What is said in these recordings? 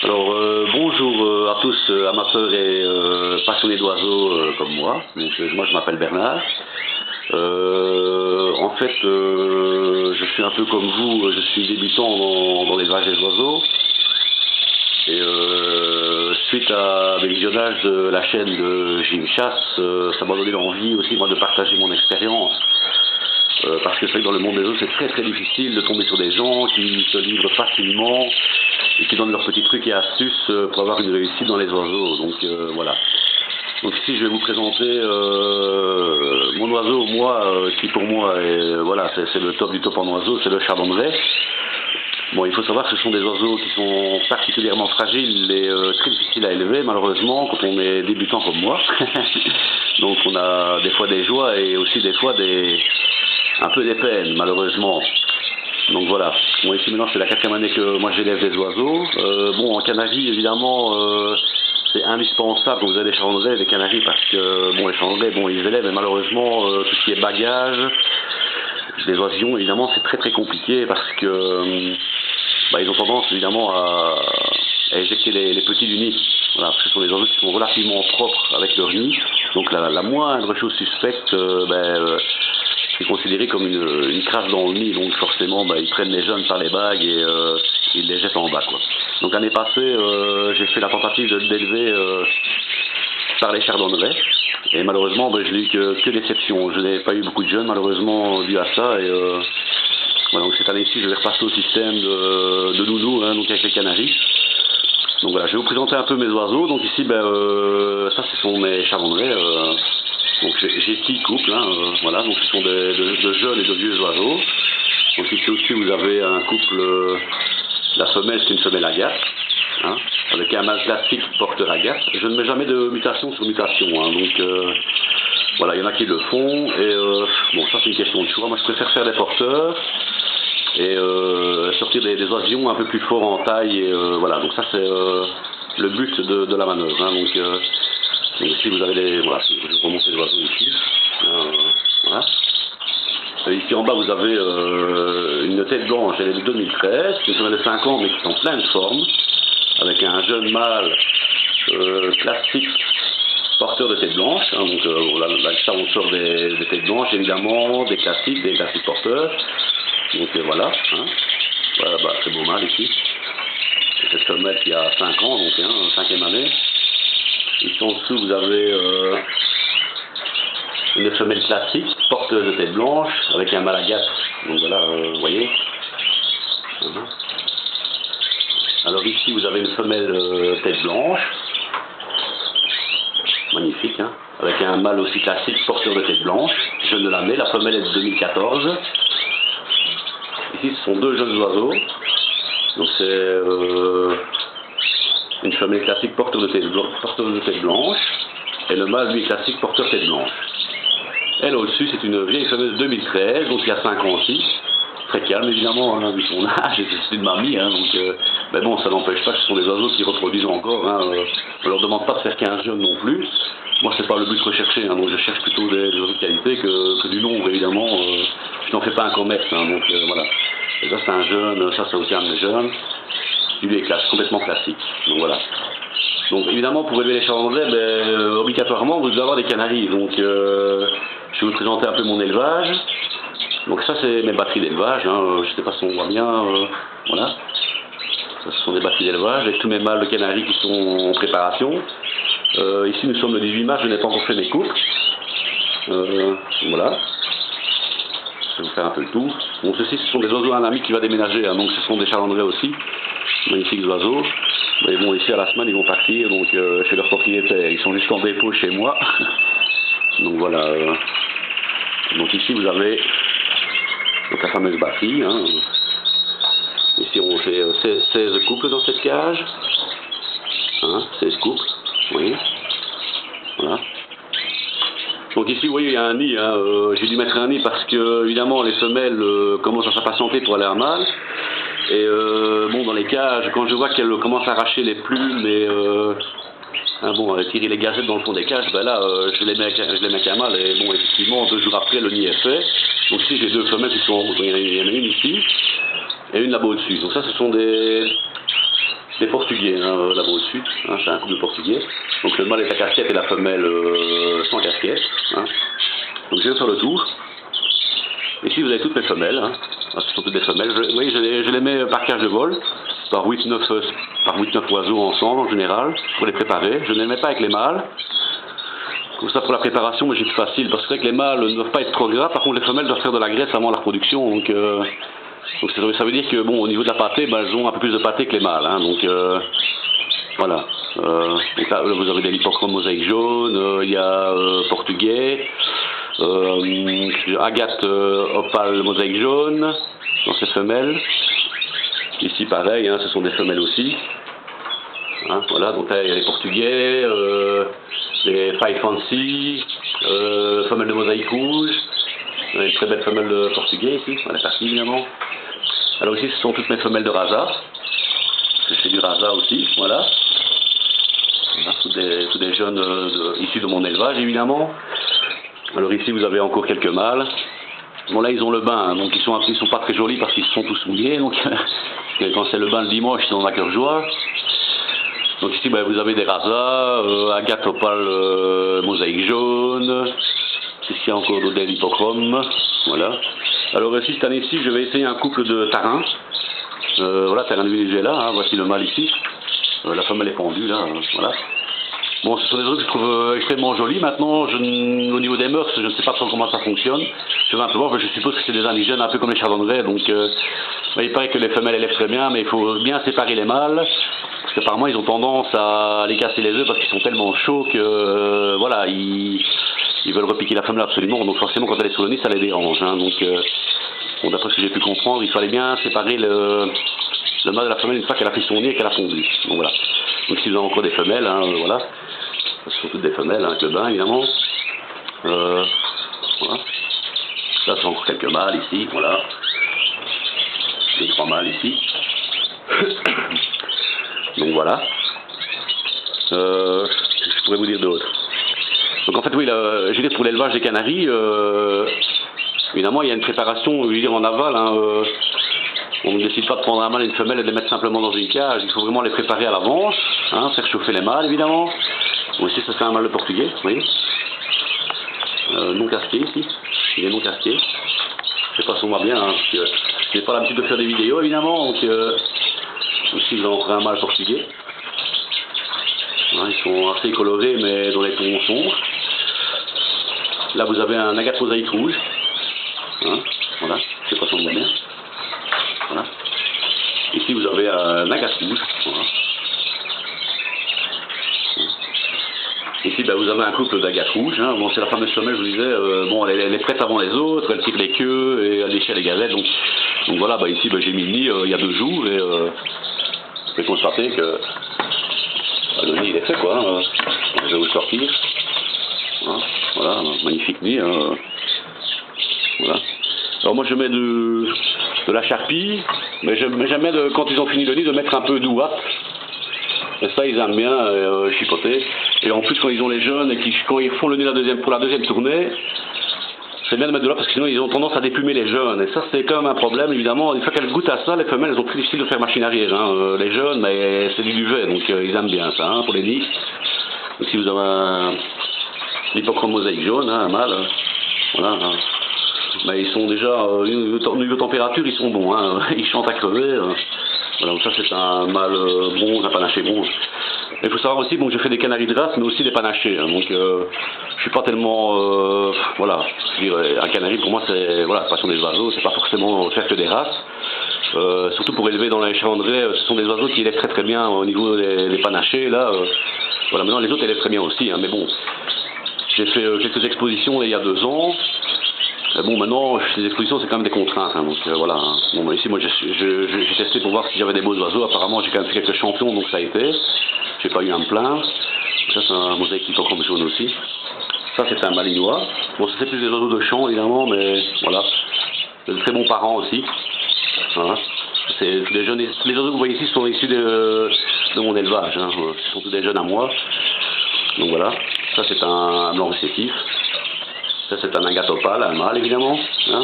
Alors bonjour à tous amateurs et passionnés d'oiseaux comme moi. Donc, moi je m'appelle Bernard. En fait je suis un peu comme vous, je suis débutant dans l'élevage des oiseaux. Et suite à mes visionnages de la chaîne de Jim Chasse, ça m'a donné l'envie aussi moi de partager mon expérience. Parce que c'est vrai que dans le monde des oiseaux c'est très très difficile de tomber sur des gens qui se livrent facilement et qui donnent leurs petits trucs et astuces pour avoir une réussite dans les oiseaux. Donc voilà. Donc ici je vais vous présenter mon oiseau, qui pour moi est, voilà, c'est le top du top en oiseau, c'est le chardonneret. Bon, il faut savoir que ce sont des oiseaux qui sont particulièrement fragiles et très difficiles à élever, malheureusement, quand on est débutant comme moi. Donc on a des fois des joies et aussi des fois un peu des peines, malheureusement. Donc voilà. Bon, ici maintenant c'est la 4e année que moi j'élève des oiseaux. Bon, en Canaries, évidemment, c'est indispensable quand vous avez des chardonnerets, des canaries, parce que bon, les chardonnerets, bon, ils élèvent, mais malheureusement, tout ce qui est bagage, des oisillons, évidemment, c'est très très compliqué parce que ils ont tendance évidemment à éjecter les petits du nid. Voilà, parce que ce sont des oiseaux qui sont relativement propres avec leur nid. Donc la moindre chose suspecte, c'est considéré comme une crasse dans le nid. Donc forcément, ils prennent les jeunes par les bagues et ils les jettent en bas, quoi. Donc l'année passée, j'ai fait la tentative d'élever par les chardonnerets. Et malheureusement, je n'ai eu que déception. Je n'ai pas eu beaucoup de jeunes, malheureusement, dû à ça. Et voilà, donc cette année-ci, je vais repasser au système de nounou, hein, donc avec les canaris. Donc voilà, je vais vous présenter un peu mes oiseaux. Donc ici, ça, ce sont mes chardonnerets. Donc j'ai 6 couples, hein, voilà, donc ce sont de jeunes et de vieux oiseaux. Donc ici au-dessus, vous avez un couple, la femelle, c'est une femelle agate. Hein, avec un mâle classique porteur agate. Je ne mets jamais de mutation sur mutation, hein, donc voilà, il y en a qui le font, et bon, ça c'est une question de choix. Moi je préfère faire des porteurs et sortir des oisillons un peu plus forts en taille, et voilà, donc ça c'est le but de la manœuvre, hein, donc ici vous avez voilà, je vais vous remonter les oiseaux ici, voilà. Ici en bas vous avez une tête blanche, elle est de 2013, une femelle de 5 ans mais qui sont en pleine forme, avec un jeune mâle classique porteur de tête blanche, hein, donc là on sort des têtes blanches évidemment, des classiques porteurs, donc voilà, hein. Voilà, très beau mâle ici, et cette femelle qui a 5 ans, donc hein, 5e année. Ici en dessous vous avez une femelle classique, porteuse de tête blanche, avec un mâle agate, donc voilà, vous voyez. Alors ici vous avez une femelle tête blanche, magnifique, hein, avec un mâle aussi classique, porteur de tête blanche, jeune de l'année, la femelle est de 2014. Ici ce sont 2 jeunes oiseaux, donc c'est une femelle classique porteur de tête blanche, et le mâle lui classique porteur de tête blanche. Elle au-dessus c'est une vieille femelle de 2013, donc il y a 5 ans aussi. Très calme évidemment, hein, vu son âge, c'est une mamie, hein, donc, mais bon, ça n'empêche pas que ce sont des oiseaux qui reproduisent encore, hein, on leur demande pas de faire 15 jeunes non plus. Moi c'est pas le but recherché, hein, donc je cherche plutôt des oiseaux de qualité que du nombre évidemment, je n'en fais pas un commerce, hein, donc voilà. Et ça c'est un jeune, ça c'est aussi un des jeunes, lui est complètement classique, donc voilà. Donc évidemment pour élever les chardonnerets, obligatoirement vous devez avoir des canaris, donc je vais vous présenter un peu mon élevage. Donc ça c'est mes batteries d'élevage, hein, je ne sais pas si on voit bien, voilà. Ça, ce sont des batteries d'élevage avec tous mes mâles de canaries qui sont en préparation. Ici nous sommes le 18 mars, je n'ai pas encore fait mes couples. Voilà. Je vais vous faire un peu le tour. Bon, ceci ce sont des oiseaux, un ami qui va déménager, hein, donc ce sont des chardonnerets aussi, magnifiques oiseaux. Mais bon, ici à la semaine ils vont partir, donc chez leur propriétaire, ils sont juste en dépôt chez moi. Donc voilà. Donc ici vous avez donc la fameuse batterie, hein. Ici on fait 16 couples dans cette cage, hein, 16 couples, oui, voilà. Donc ici vous voyez il y a un nid, hein, j'ai dû mettre un nid parce que évidemment les femelles commencent à s'impatienter pour aller à mâle. Et bon, dans les cages, quand je vois qu'elles commencent à arracher les plumes et tirer les gazettes dans le fond des cages, là je les mets avec un mâle, et bon, effectivement 2 jours après le nid est fait. Donc ici j'ai 2 femelles qui sont en route, il y en a une ici et une là-bas au-dessus. Donc ça ce sont des des Portugais, hein, là-bas au-dessus, hein, c'est un couple de Portugais. Donc le mâle est à casquette et la femelle sans casquette. Hein. Donc je vais faire le tour. Ici vous avez toutes les femelles, hein. Ah, ce sont toutes des femelles. Oui, je les mets par cage de vol, par 8-9 oiseaux ensemble en général, pour les préparer. Je ne les mets pas avec les mâles. Comme ça pour la préparation, j'ai plus facile, parce que c'est vrai que les mâles ne doivent pas être trop gras, par contre les femelles doivent faire de la graisse avant la reproduction. Donc ça veut dire que bon, au niveau de la pâtée, ben, elles ont un peu plus de pâtée que les mâles. Hein, donc voilà. Donc là, vous avez des Lipochrome mosaïque jaune, il y a portugais, agate opale mosaïque jaune dans ces femelles. Ici pareil, hein, ce sont des femelles aussi. Hein, voilà, donc là il y a les portugais, les Five Fancy, femelles de mosaïque rouge, une très belle femelle de portugais ici, elle est partie évidemment. Alors ici ce sont toutes mes femelles de rasa, je fais du rasa aussi, voilà. Voilà, tous des jeunes issus de mon élevage évidemment. Alors ici vous avez encore quelques mâles. Bon là ils ont le bain, hein, donc ils sont pas très jolis parce qu'ils sont tous mouillés, donc quand c'est le bain le dimanche ils sont dans la cœur joie. Donc ici ben, vous avez des rasas, agate opale mosaïque jaune, ici il y a encore des Lipochrome, voilà. Alors ici cette année-ci je vais essayer un couple de tarins, voilà tarin là, hein, voici le mâle ici, la femelle est pendue là, voilà. Bon, ce sont des oiseaux que je trouve extrêmement jolis. Maintenant, au niveau des mœurs, je ne sais pas trop comment ça fonctionne. Je vais un peu voir, je suppose que c'est des indigènes, un peu comme les chardonnerets. Donc, il paraît que les femelles élèvent très bien, mais il faut bien séparer les mâles. Parce qu'apparemment, ils ont tendance à les casser les œufs parce qu'ils sont tellement chauds que, voilà, ils veulent repiquer la femelle absolument. Donc, forcément, quand elle est sur le nid, ça les dérange. Hein. Donc, bon, d'après ce que j'ai pu comprendre, il fallait bien séparer le mâle de la femelle une fois qu'elle a fait son nid et qu'elle a fondu. Donc, voilà. Donc, si vous avez encore des femelles, hein, voilà. Ce sont toutes des femelles, hein, avec le bain évidemment. Voilà. Là, c'est encore quelques mâles ici, voilà. 2-3 mâles ici. Donc voilà. Je pourrais vous dire d'autres. Donc en fait, oui, je veux dire, pour l'élevage des canaris, évidemment, il y a une préparation, je veux dire, en aval. Hein, on ne décide pas de prendre un mâle et une femelle et de les mettre simplement dans une cage. Il faut vraiment les préparer à l'avance, hein, faire chauffer les mâles évidemment. Bon, ici, ça fait un mâle de portugais, vous voyez. Non casqué ici. Il est non casqué. Je sais pas si on voit bien, hein, parce que je n'ai pas l'habitude de faire des vidéos, évidemment. Donc, ici, vous avez un mâle portugais. Hein, ils sont assez colorés, mais dans les tons sombres. Là, vous avez un agate mosaïque rouge. Hein, voilà, je sais pas si on voit bien. Voilà. Ici, vous avez un agate rouge. Voilà. Ici, ben, vous avez un couple d'agates rouges. Hein. Bon, c'est la fameuse femelle, je vous disais. Bon, elle est prête avant les autres, elle tire les queues et elle déchire les gazelles. Donc voilà, ben, ici, ben, j'ai mis le nid il y a 2 jours et je peux constater que ben, le nid il est fait, quoi. Hein. Je vais vous le sortir. Hein. Voilà, magnifique nid. Hein. Voilà. Alors moi, je mets de la charpie, mais j'aime bien, quand ils ont fini le nid, de mettre un peu d'ouate. Et ça, ils aiment bien chipoter. Et en plus, quand ils ont les jeunes et quand ils font le nid pour la deuxième tournée, c'est bien de mettre de là parce que sinon ils ont tendance à déplumer les jeunes. Et ça, c'est quand même un problème, évidemment. Une fois qu'elles goûtent à ça, les femelles, elles ont très difficile de faire machine arrière. Hein. Les jeunes, mais c'est du duvet, donc ils aiment bien ça, hein, pour les nids. Donc si vous avez un Lipochrome mosaïque jaune, hein, un mâle, voilà. Hein. Mais ils sont déjà, au niveau température, ils sont bons. Hein. Ils chantent à crever. Voilà, donc ça c'est un mâle bronze, un panaché bronze. Il faut savoir aussi, bon, je fais des canaris de race, mais aussi des panachés. Hein, donc je suis pas tellement, voilà, je veux dire, un canari pour moi c'est, voilà, la passion des oiseaux, c'est pas forcément faire que des races. Surtout pour élever dans les chandrées, ce sont des oiseaux qui élèvent très très bien au niveau des panachés. Là, voilà, maintenant les autres élèvent très bien aussi, hein, mais bon, j'ai fait quelques expositions là, il y a 2 ans. Bon, maintenant, ces expositions, c'est quand même des contraintes, hein, donc voilà. Hein. Bon, ici, moi, j'ai testé pour voir si j'avais des beaux oiseaux. Apparemment, j'ai quand même fait quelques champions, donc ça a été. J'ai pas eu à me plaindre. Ça, c'est un mosaïque Lipochrome jaune aussi. Ça, c'est un malinois. Bon, ça, c'est plus des oiseaux de champ, évidemment, mais voilà. C'est de très bons parents aussi. Voilà. Les oiseaux que vous voyez ici sont issus de mon élevage. Hein. Ce sont tous des jeunes à moi. Donc voilà. Ça, c'est un blanc récessif. Ça, c'est un agate opale, un mâle, évidemment. Hein.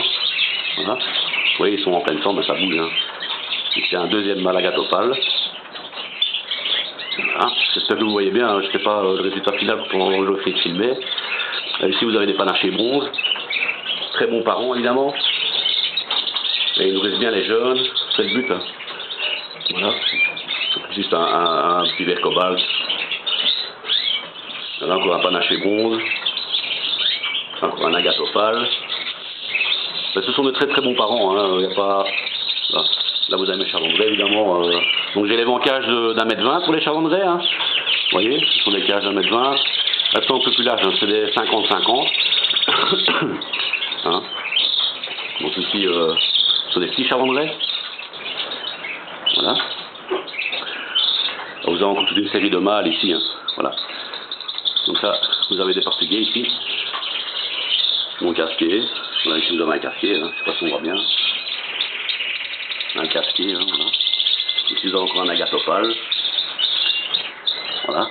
Voilà. Vous voyez, ils sont en pleine forme, ça bouge. Hein. C'est un deuxième mâle agate opale. Voilà. J'espère que vous voyez bien, je ne sais pas le résultat final pendant que je vais filmer. Ici vous avez des panachés bronze, très bons parents évidemment. Et il nous reste bien les jeunes, c'est le but. Hein. Voilà. Juste un petit vert cobalt. Là encore un panaché bronze. Encore un agate opale. Mais ce sont de très très bons parents. Hein. Il y a pas... Là vous avez mes chavandrais évidemment. Donc j'ai les bancages d'1,20 m pour les chavandrais. Hein. Vous voyez, ce sont des cages d'1,20 m. Elles sont un peu plus larges, hein. C'est des 50-50. Hein. Donc ici, ce sont des petits chavandrais. Voilà. Alors, vous avez encore toute une série de mâles ici. Hein. Voilà. Donc ça, vous avez des portugais ici. Mon casqué. Voilà, ici vous avez un casqué. Hein. Je sais pas si on voit bien. Un casqué. Hein, voilà. Ici vous avez encore un agate opale. Voilà.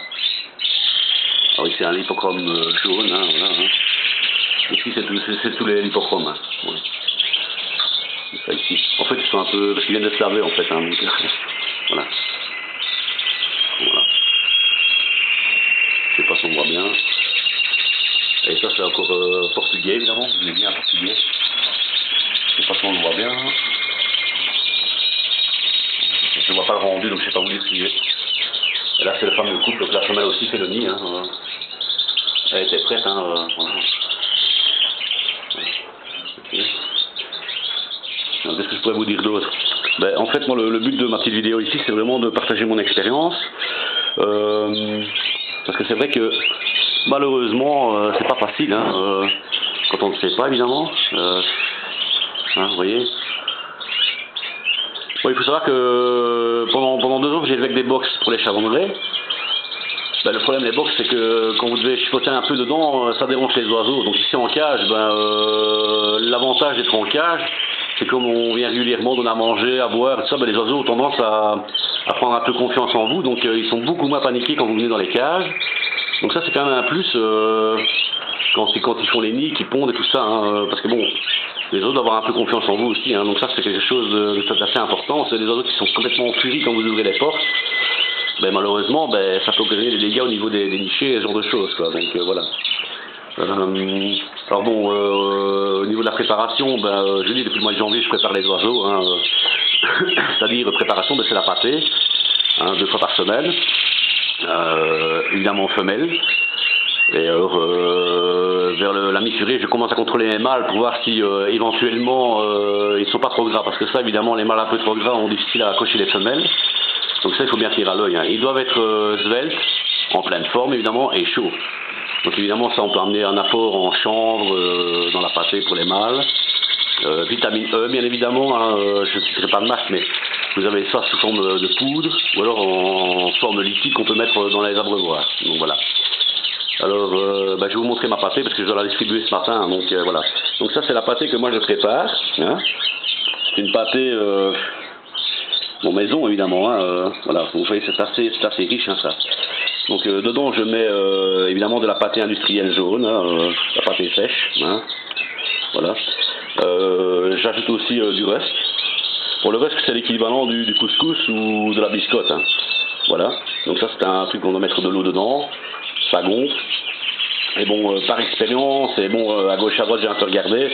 Alors ici un lipochrome jaune. Hein, voilà, hein. Ici c'est tous les lipochromes. Hein. Voilà. Ça, ici. En fait ils sont un peu... parce qu'ils viennent de se laver en fait. Hein, donc, voilà. Voilà. Je sais pas si on voit bien. Et ça c'est encore portugais évidemment. Vous avez bien portugais. Je sais pas si on le voit bien. Je ne vois pas le rendu donc je sais pas vous décrire. Et là c'est le fameux couple, donc la femelle aussi fait le nid. Hein, elle était prête. Hein, voilà. Okay. Qu'est-ce que je pourrais vous dire d'autre? Ben, en fait moi le but de ma petite vidéo ici c'est vraiment de partager mon expérience. Parce que c'est vrai que malheureusement c'est pas facile hein, quand on ne sait pas évidemment. Hein, vous voyez. Bon, il faut savoir que pendant 2 ans j'ai élevé avec des box pour les chavandrais. Ben, le problème des box c'est que quand vous devez chipoter un peu dedans, ça dérange les oiseaux. Donc ici en cage, l'avantage d'être en cage, c'est comme on vient régulièrement donner à manger, à boire, tout ça, ben, les oiseaux ont tendance à prendre un peu confiance en vous. Donc ils sont beaucoup moins paniqués quand vous venez dans les cages. Donc ça c'est quand même un plus quand ils font les nids, qu'ils pondent et tout ça. Hein, parce que bon, les oiseaux doivent avoir un peu confiance en vous aussi. Hein, donc ça c'est quelque chose d'assez important. C'est des oiseaux qui sont complètement en furie quand vous ouvrez les portes. Ben, malheureusement, ça peut occasionner des dégâts au niveau des nichés et ce genre de choses. Quoi. Donc voilà. Alors bon, au niveau de la préparation, je dis depuis le mois de janvier je prépare les oiseaux. Hein, c'est-à-dire préparation, c'est la pâtée, hein, 2 fois par semaine. Évidemment femelle. Et alors, vers la mi-février, je commence à contrôler les mâles pour voir si éventuellement ils ne sont pas trop gras. Parce que ça, évidemment, les mâles un peu trop gras ont difficile à accrocher les femelles. Donc ça, il faut bien tirer à l'œil. Hein. Ils doivent être sveltes, en pleine forme évidemment, et chauds. Donc évidemment, ça, on peut amener un apport en chanvre dans la pâtée pour les mâles. Vitamine E, bien évidemment, hein, je ne citerai pas de marque, mais vous avez ça sous forme de poudre, ou alors en forme liquide qu'on peut mettre dans les abreuvoirs. Donc voilà. Alors, je vais vous montrer ma pâtée parce que je dois la distribuer ce matin. Donc voilà. Donc ça, c'est la pâtée que moi je prépare. Hein. C'est une pâtée maison évidemment. Hein, voilà. Vous voyez, c'est assez riche hein, ça. Donc dedans, je mets évidemment de la pâtée industrielle jaune, hein, la pâtée sèche. Hein. Voilà. J'ajoute aussi du rusk. Pour le rusk, c'est l'équivalent du couscous ou de la biscotte. Hein. Voilà. Donc ça, c'est un truc qu'on doit mettre de l'eau dedans. Ça gonfle. Et bon, par expérience, et bon, à gauche à droite, j'ai un peu regardé.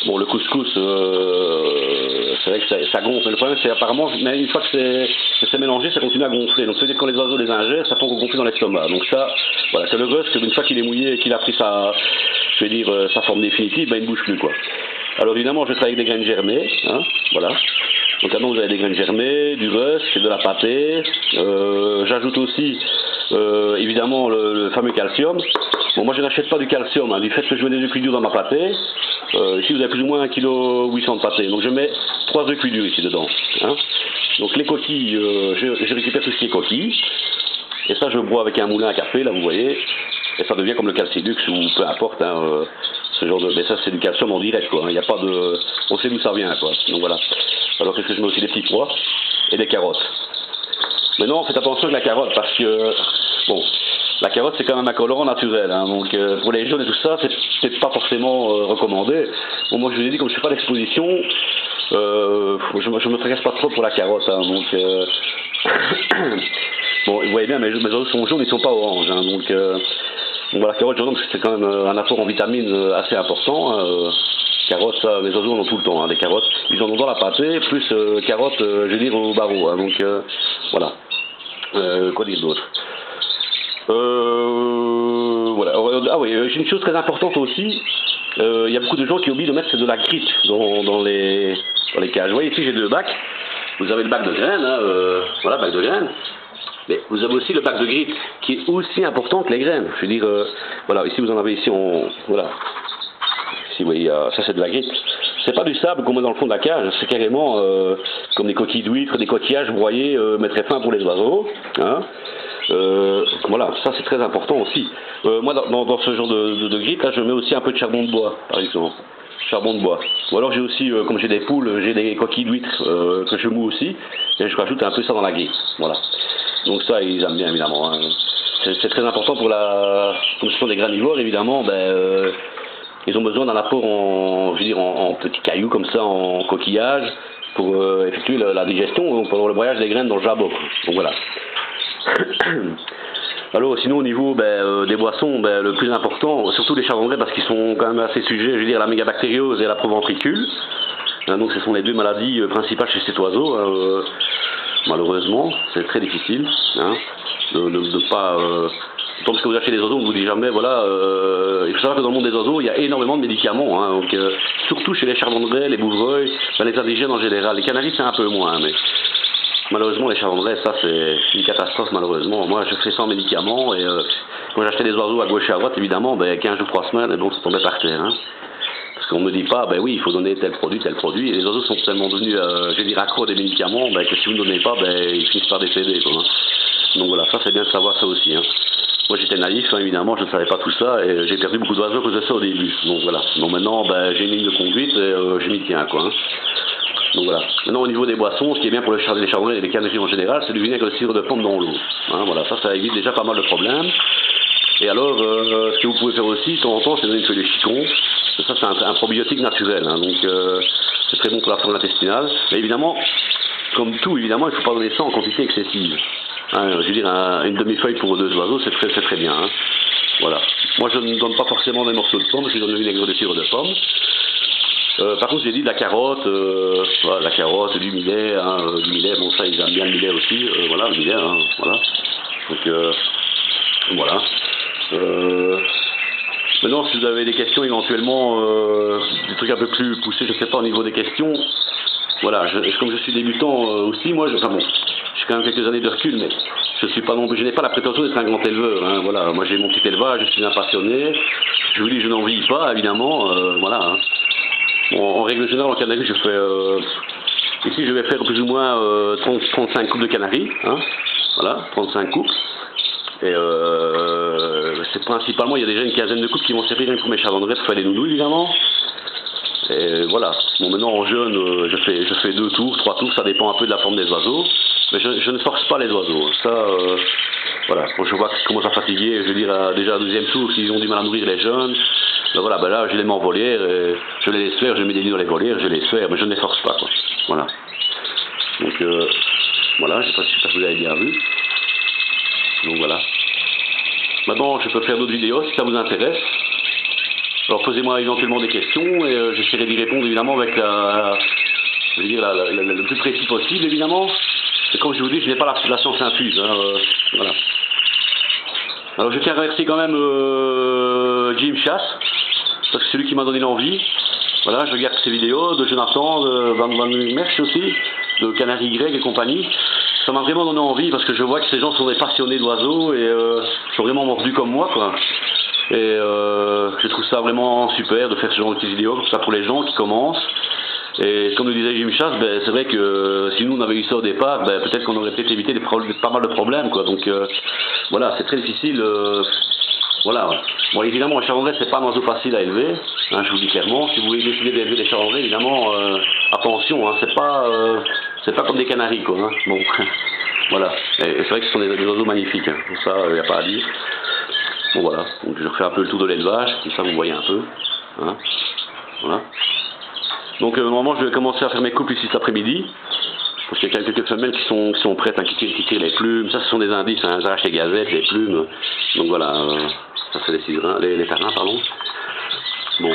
Bon, le couscous, c'est vrai que ça gonfle. Mais le problème, c'est apparemment, mais une fois que c'est mélangé, ça continue à gonfler. Donc, ça veut dire que quand les oiseaux les ingèrent, ça peut gonfler dans l'estomac. Donc ça, voilà, c'est le rusk. Une fois qu'il est mouillé et qu'il a pris sa forme définitive, il ne bouge plus, quoi. Alors, évidemment, je travaille avec des graines germées, hein, voilà. Donc maintenant vous avez des graines germées, du rusk, de la pâtée. J'ajoute aussi évidemment le fameux calcium. Bon, moi je n'achète pas du calcium, hein, du fait que je mets des œufs cuits durs dans ma pâtée. Ici vous avez plus ou moins 1,8 kg de pâtée. Donc je mets 3 œufs cuits durs ici dedans. Hein. Donc les coquilles, je récupère tout ce qui est coquilles. Et ça je broie avec un moulin à café, là vous voyez. Et ça devient comme le calcidux ou peu importe. Hein, ce genre de... Mais ça c'est du calcium en direct quoi. Il n'y a pas de... On sait d'où ça vient quoi. Donc voilà. Alors qu'est-ce que je mets aussi? Des petits pois et des carottes. Maintenant faites attention avec la carotte parce que bon, la carotte c'est quand même un colorant naturel, hein, donc pour les jeunes et tout ça c'est peut-être pas forcément recommandé. Bon, moi je vous ai dit comme je fais pas l'exposition, je me tracasse pas trop pour la carotte, hein, donc bon, vous voyez bien, mes oiseaux sont jaunes, ils sont pas oranges. Hein, donc voilà, carottes jaunes, c'est quand même un apport en vitamines assez important. Carottes, ça, mes oiseaux en ont tout le temps, hein, des carottes. Ils en ont dans la pâtée, plus carottes, je veux dire, au barreau. Hein, donc voilà. Quoi dire d'autre? Voilà. Ah oui, j'ai une chose très importante aussi. Il y a beaucoup de gens qui oublient de mettre de la grite dans les cages. Vous voyez, ici j'ai 2 bacs. Vous avez le bac de graines, hein, voilà, bac de graines. Mais vous avez aussi le bac de grite, qui est aussi important que les graines. Je veux dire, voilà, ici vous en avez ici, voilà. Ici, vous voyez, ça c'est de la grite. C'est pas du sable qu'on met dans le fond de la cage, c'est carrément comme des coquilles d'huîtres, des coquillages broyés, mais très fins pour les oiseaux. Hein. Voilà, ça c'est très important aussi. Moi, dans ce genre de grite, là, je mets aussi un peu de charbon de bois, par exemple. Charbon de bois. Ou alors j'ai aussi, comme j'ai des poules, j'ai des coquilles d'huîtres que je moue aussi, et je rajoute un peu ça dans la grite. Voilà. Donc ça, ils aiment bien évidemment. Hein. C'est très important pour comme ce sont des granivores, évidemment, ils ont besoin d'un apport en petits cailloux comme ça, en coquillage, pour effectuer la digestion, pour le broyage des graines dans le jabot. Donc voilà. Alors sinon au niveau des boissons, le plus important, surtout les chardonnerets parce qu'ils sont quand même assez sujets, je veux dire, à la mégabactériose et à la proventricule. Hein, donc ce sont les 2 maladies principales chez cet oiseau. Malheureusement, c'est très difficile hein, de ne pas... Tant que vous achetez des oiseaux, on ne vous dit jamais, voilà, il faut savoir que dans le monde des oiseaux, il y a énormément de médicaments, hein, donc, surtout chez les chardonnerets, les bouvreuils, les indigènes en général. Les canaris, c'est un peu moins, mais malheureusement, les chardonnerets, ça, c'est une catastrophe, malheureusement. Moi, je fais sans médicaments, et quand j'achetais des oiseaux à gauche et à droite, évidemment, 15 jours, 3 semaines, et donc ça tombait par terre. Hein. Parce qu'on ne me dit pas, oui, il faut donner tel produit, et les oiseaux sont tellement devenus, je vais dire, accros à des médicaments, que si vous ne donnez pas, ils finissent par décéder, quoi, hein. Donc voilà, ça c'est bien de savoir ça aussi, hein. Moi j'étais naïf, hein, évidemment, je ne savais pas tout ça, et j'ai perdu beaucoup d'oiseaux à cause de ça au début. Donc voilà, donc maintenant, j'ai une ligne de conduite, et je m'y tiens, quoi, hein. Donc voilà. Maintenant au niveau des boissons, ce qui est bien pour les chardonnerets et les canaris en général, c'est du vinaigre de cidre de pomme dans l'eau. Hein, voilà, ça évite déjà pas mal de problèmes. Et alors, ce que vous pouvez faire aussi, de temps en temps, c'est donner une feuille de chicon. Ça, c'est un probiotique naturel, hein, donc c'est très bon pour la flore intestinale. Mais évidemment, comme tout, évidemment, il ne faut pas donner ça en quantité excessive. Hein, je veux dire, une demi-feuille pour 2 oiseaux, c'est très bien. Hein. Voilà. Moi, je ne donne pas forcément des morceaux de pomme, je donne du vinaigre de cidre de pomme. Par contre, j'ai dit de la carotte, voilà, la carotte, du millet, hein, bon ça ils aiment bien le millet aussi, voilà, le millet, hein, voilà. Donc voilà. Maintenant, si vous avez des questions éventuellement, des trucs un peu plus poussés, je ne sais pas au niveau des questions, voilà, comme je suis débutant aussi, moi, j'ai quand même quelques années de recul, mais je n'ai pas la prétention d'être un grand éleveur, hein, voilà, moi j'ai mon petit élevage, je suis un passionné, je vous dis, je n'en vis pas, évidemment, voilà, hein. En règle générale, en Canaries, je fais, ici je vais faire plus ou moins 35 couples de Canaries, hein, voilà, 35 couples. Et c'est principalement, il y a déjà une quinzaine de couples qui vont servir pour mes chardonnerets pour faire des nounous évidemment. Et voilà. Bon, maintenant en jeune, je fais 2 tours, 3 tours, ça dépend un peu de la forme des oiseaux. Mais je ne force pas les oiseaux. Ça, voilà. Quand je vois qu'ils commencent à fatiguer, je veux dire déjà à 2e tour, s'ils ont du mal à nourrir les jeunes, voilà, là je les mets en volière, et je les laisse faire, je mets des nids dans les volières, je les laisse faire, mais je ne les force pas, quoi. Voilà. Donc voilà, je ne sais pas si vous avez bien vu. Donc voilà. Maintenant, je peux faire d'autres vidéos si ça vous intéresse. Alors posez-moi éventuellement des questions et j'essaierai d'y répondre évidemment avec le plus précis possible évidemment. Et comme je vous dis, je n'ai pas la science infuse. Hein, voilà. Alors je tiens à remercier quand même Jim Chass, parce que c'est lui qui m'a donné l'envie. Voilà, je regarde ces vidéos de Jonathan, de Van Merch aussi, de Canary Y et compagnie. Ça m'a vraiment donné envie parce que je vois que ces gens sont des passionnés d'oiseaux et sont vraiment mordus comme moi, quoi. Et je trouve ça vraiment super de faire ce genre de petites vidéos comme ça pour les gens qui commencent. Et comme le disait Jim Chass, c'est vrai que si nous on avait eu ça au départ, peut-être qu'on aurait peut-être évité pas mal de problèmes, quoi. Donc voilà, c'est très difficile. Voilà. Bon, évidemment, un chardonneret, c'est pas un oiseau facile à élever, hein, je vous le dis clairement. Si vous voulez décider d'élever des chardonnerets, évidemment, attention, hein, c'est pas comme des canaris, quoi. Hein. Bon, voilà. Et c'est vrai que ce sont des oiseaux magnifiques, hein. Pour ça, il n'y a pas à dire. Bon, voilà. Donc, je refais un peu le tour de l'élevage, comme ça vous voyez un peu. Hein. Voilà. Donc, normalement, je vais commencer à faire mes couples ici cet après-midi. Parce qu'il y a quelques femelles qui sont prêtes, hein, qui tirent les plumes. Ça, ce sont des indices, hein, elles arrachent les gazettes, les plumes. Donc voilà, ça c'est les ciserins, les tarins, pardon. Bon.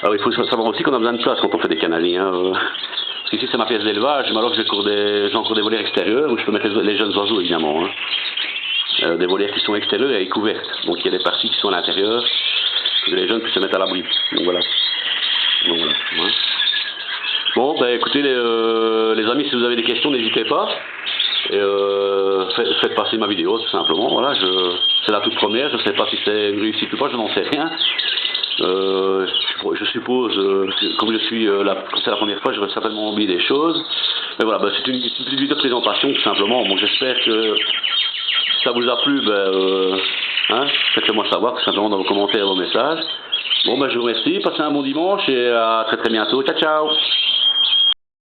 Alors il faut savoir aussi qu'on a besoin de place quand on fait des canaries. Hein, parce qu'ici c'est ma pièce d'élevage, mais alors j'ai encore des volières extérieures où je peux mettre les jeunes oiseaux évidemment. Hein. Des volières qui sont extérieures et couvertes. Donc il y a des parties qui sont à l'intérieur, que les jeunes puissent se mettre à l'abri. Donc voilà. Hein. Bon, ben écoutez les amis, si vous avez des questions, n'hésitez pas. Et faites passer ma vidéo tout simplement. Voilà, c'est la toute première, je ne sais pas si c'est une réussite ou pas, je n'en sais rien. Je suppose, comme je suis comme c'est la première fois, je vais certainement oublier des choses. Mais voilà, ben, c'est une petite vidéo de présentation tout simplement. Bon, j'espère que ça vous a plu, hein, faites-le moi savoir tout simplement dans vos commentaires, vos messages. Bon, ben je vous remercie, passez un bon dimanche et à très très bientôt. Ciao ciao.